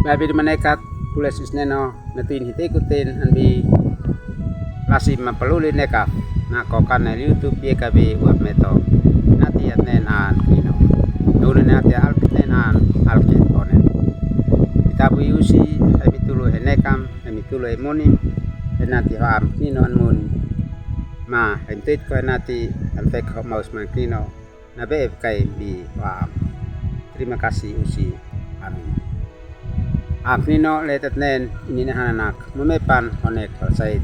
Babi menekat pules isneno natin hitikutin anbi lasim mapaluli nekaf nakokan na YouTube YKB uap meto nati atnen an kino dulu nati alkit nen an alkit onen kitabu yusi emi tulu henekam emi tulu emonim nati ham kino anmun ma entit ko nati alfek maus man kino nabe kai bi wam. Terima kasih usi amin. Apnino letet nen ini anak memepan honek sait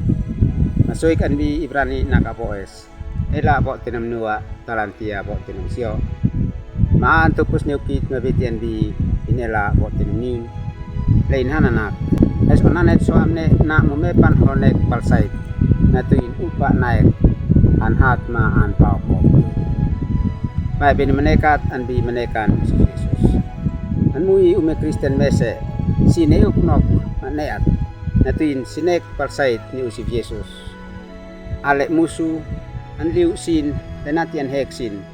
masuk kan bi Ibrani nakapoes ela bo tinam nuwa talantia bo tinam sio ma antupus nyukit mabitian bi inela bo tinam nin lain hananak es onanet so amne na memepan honek palsait natuin upa naik anhat ma an pau ko baik bin menekat an bi menekan Yesus an mui ume Kristen mese sine uknok maneat natuin sinek palsait ni usif Yesus alek musuh an liu sin denati an heksin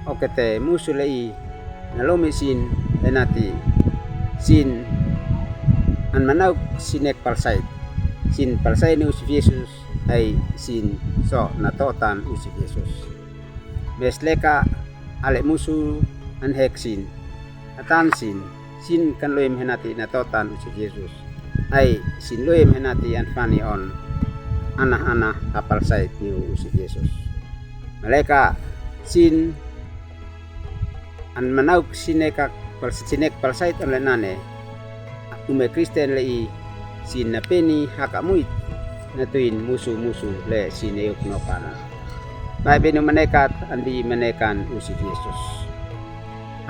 okete musuh lei nalomi sin denati sin an manauk sinek palsait sin palsait ni usif Yesus ay sin so natotan usif Yesus mesleka alek musuh an heksin atan sin kan loim henati natotan usif Yesus ay sin loim henati an fani on anak-anak kapal sait ni usif Yesus mereka sin an manauk sinek palsait oleh nane ume Kristen lei sin napeni hakamuit natuin musuh-musuh le sineyuk nopana baik benu menekat andi menekan usif Yesus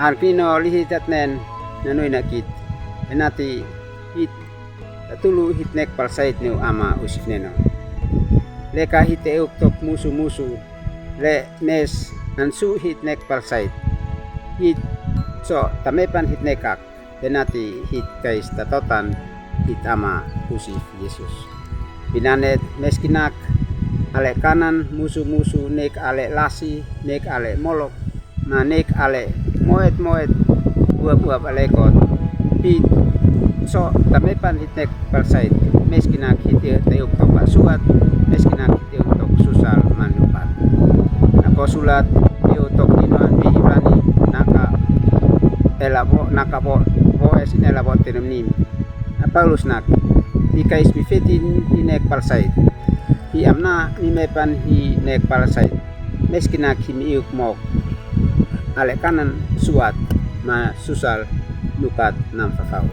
arkino lihitat nen nanui nakit enati hit tulu hitnek palsait ni ama usif neno leka hiteuk tok musuh-musuh le mes ansu hitnek palsait hit so tamepan hitnekak denati hit kais tatotan hit ama usif Yesus binanet meskinak ale kanan musuh-musuh nek ale lasi nek ale molok na nek ale moet buah-buah alekot hit so tamepan hitnek palsait meskinak hiteuk tok suat meskinak hiteuk tok susal manupat nako sulat hiteuk dinuan bi Ibrani naka boes inela bo tenem nim Paulus nak ikais bifetin hinek palsait hi amna nimepan hi nek palsait meskinak himiuk mok ale kanan suat ma susal lukat nam fakau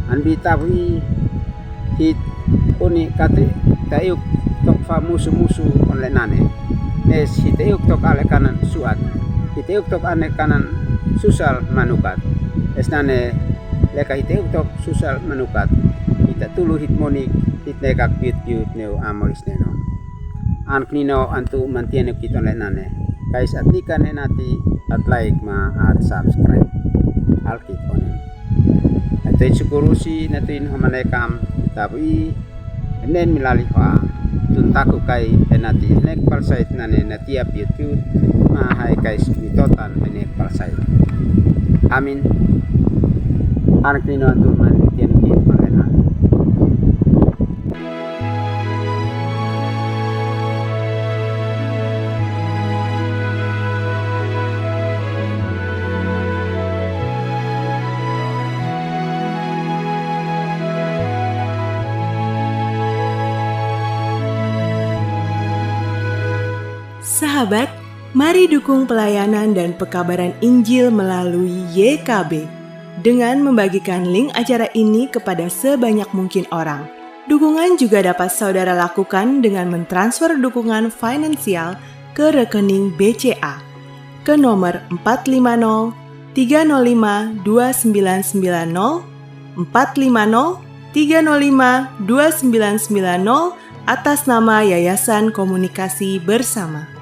anbi tawi hit oni kate tayuk tok fa musuh-musuh onle nane mes hitayuk tok ale kanan suat hitayuk tok ane kanan susal manukat esnane leka hitayuk tok susal manukat hita tulu hitmonik hitnekak piut-piut neu amoris neno an knino antu mantiene kit onle nane kais atlikan enati at like ma at subscribe alkit onen atoy sukurusi natin humanekam tabi enen milali fa tuntaku kai enati nek palsait nane natia piut ma hai kais mitotan nek palsait amin anak nino antu man tien kit panena Sahabat, mari dukung pelayanan dan pekabaran Injil melalui YKB dengan membagikan link acara ini kepada sebanyak mungkin orang. Dukungan juga dapat saudara lakukan dengan mentransfer dukungan finansial ke rekening BCA ke nomor 450 305 2990 450 305 2990 atas nama Yayasan Komunikasi Bersama.